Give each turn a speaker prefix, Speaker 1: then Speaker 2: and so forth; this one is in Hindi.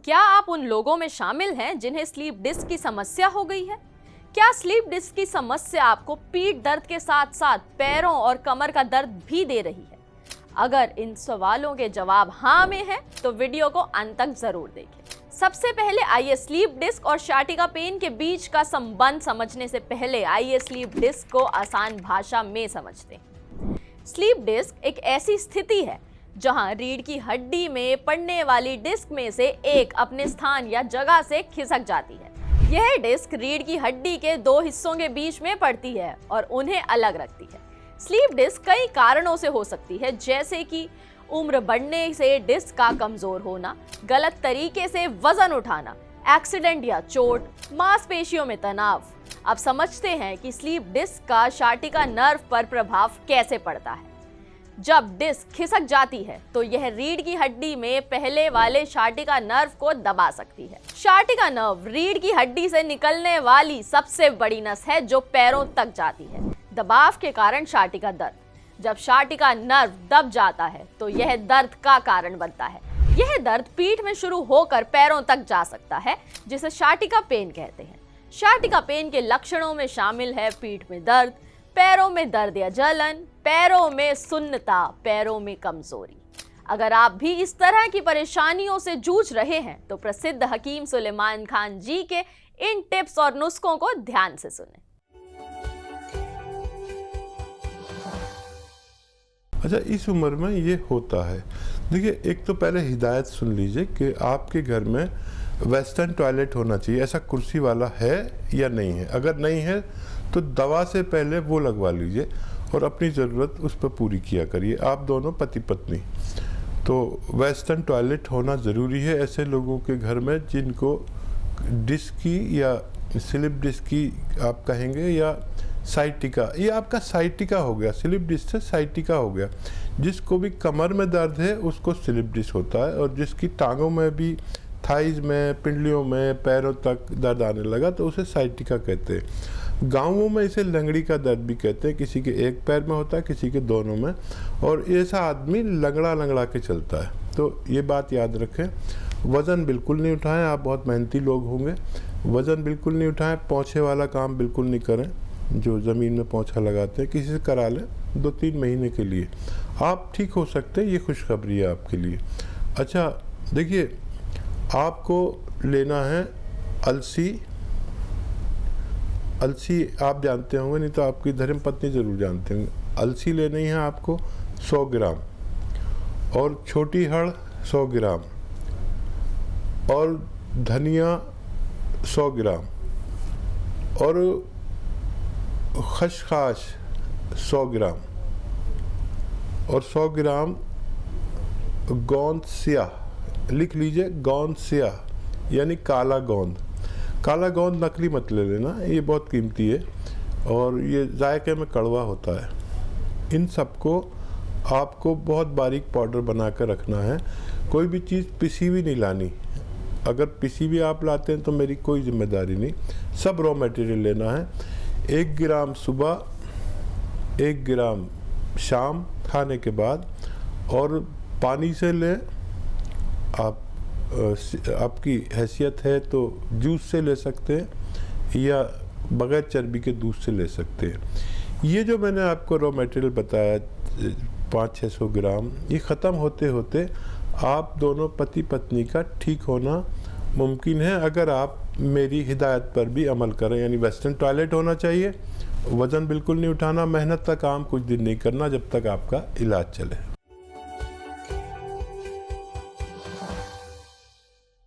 Speaker 1: क्या आप उन लोगों में शामिल हैं जिन्हें स्लीप डिस्क की समस्या हो गई है? क्या स्लीप डिस्क की समस्या आपको पीठ दर्द के साथ साथ पैरों और कमर का दर्द भी दे रही है? अगर इन सवालों के जवाब हाँ में है तो वीडियो को अंत तक जरूर देखें। सबसे पहले आइए स्लीप डिस्क और शाटिका पेन के बीच का संबंध समझने से पहले आइए स्लीप डिस्क को आसान भाषा में समझते हैं। स्लीप डिस्क एक ऐसी स्थिति है जहां रीढ़ की हड्डी में पड़ने वाली डिस्क में से एक अपने स्थान या जगह से खिसक जाती है। यह डिस्क रीढ़ की हड्डी के दो हिस्सों के बीच में पड़ती है और उन्हें अलग रखती है। स्लीप डिस्क कई कारणों से हो सकती है, जैसे कि उम्र बढ़ने से डिस्क का कमजोर होना, गलत तरीके से वजन उठाना, एक्सीडेंट या चोट, मांसपेशियों में तनाव। अब समझते हैं कि स्लीप डिस्क का शाटिका नर्व पर प्रभाव कैसे पड़ता है। जब डिस्क खिसक जाती है तो यह रीढ़ की हड्डी में पहले वाले शाटिका नर्व को दबा सकती है। शाटिका नर्व रीढ़ की हड्डी से निकलने वाली सबसे बड़ी नस है जो पैरों तक जाती है। दबाव के कारण शाटिका दर्द। जब शाटिका नर्व दब जाता है तो यह दर्द का कारण बनता है। यह दर्द पीठ में शुरू होकर पैरों तक जा सकता है, जिसे शाटिका पेन कहते हैं। शाटिका पेन के लक्षणों में शामिल है पीठ में दर्द, पैरों में दर्द या जलन, पैरों में सुन्नता, पैरों में कमजोरी। अगर आप भी इस तरह की परेशानियों से जूझ रहे हैं तो प्रसिद्ध हकीम सुलेमान खान जी के इन टिप्स और नुस्खों को ध्यान से सुनें।
Speaker 2: अच्छा, इस उम्र में ये होता है। देखिए, एक तो पहले हिदायत सुन लीजिए कि आपके घर में वेस्टर्न टॉयलेट होना चाहिए। ऐसा कुर्सी वाला है या नहीं है? अगर नहीं है तो दवा से पहले वो लगवा लीजिए और अपनी ज़रूरत उस पर पूरी किया करिए। आप दोनों पति पत्नी, तो वेस्टर्न टॉयलेट होना ज़रूरी है ऐसे लोगों के घर में जिनको डिस्क की या स्लिप डिस्क की आप कहेंगे या साइटिका, ये आपका साइटिका हो गया। स्लिप डिस्क से साइटिका हो गया। जिसको भी कमर में दर्द है उसको स्लिप डिस्क होता है, और जिसकी टांगों में भी, थाइज में, पिंडलियों में, पैरों तक दर्द आने लगा तो उसे साइटिका कहते हैं। गाँवों में इसे लंगड़ी का दर्द भी कहते हैं। किसी के एक पैर में होता है, किसी के दोनों में, और ऐसा आदमी लंगड़ा लंगड़ा के चलता है। तो ये बात याद रखें। वज़न बिल्कुल नहीं उठाएं। आप बहुत मेहनती लोग होंगे, वज़न बिल्कुल नहीं उठाएं। पोंछे वाला काम बिल्कुल नहीं करें। जो ज़मीन में पोंछा लगाते हैं किसी से करा लें 2-3 महीने के लिए, आप ठीक हो सकते हैं। ये खुशखबरी है आपके लिए। अच्छा, देखिए, आपको लेना है अलसी। अलसी आप जानते होंगे, नहीं तो आपकी धर्मपत्नी ज़रूर जानते होंगे। अलसी लेनी है आपको 100 ग्राम, और छोटी हड़ 100 ग्राम, और धनिया 100 ग्राम, और खसखस 100 ग्राम, और 100 ग्राम गोंद स्याह। लिख लीजिए, गोंद स्याह यानी काला गोंद। काला गोंद नकली मत ले लेना, ये बहुत कीमती है और ये जायके में कड़वा होता है। इन सबको आपको बहुत बारीक पाउडर बना कर रखना है। कोई भी चीज़ पिसी हुई नहीं लानी। अगर पिसी हुई आप लाते हैं तो मेरी कोई जिम्मेदारी नहीं। सब रॉ मटेरियल लेना है। 1 ग्राम सुबह, 1 ग्राम शाम खाने के बाद, और पानी से लें। आप आपकी हैसियत है तो जूस से ले सकते हैं या बगैर चर्बी के दूध से ले सकते हैं। ये जो मैंने आपको रॉ मटेरियल बताया 500-600 ग्राम, ये ख़त्म होते होते आप दोनों पति पत्नी का ठीक होना मुमकिन है, अगर आप मेरी हिदायत पर भी अमल करें। यानी वेस्टर्न टॉयलेट होना चाहिए, वज़न बिल्कुल नहीं उठाना, मेहनत का काम कुछ दिन नहीं करना जब तक आपका इलाज चले।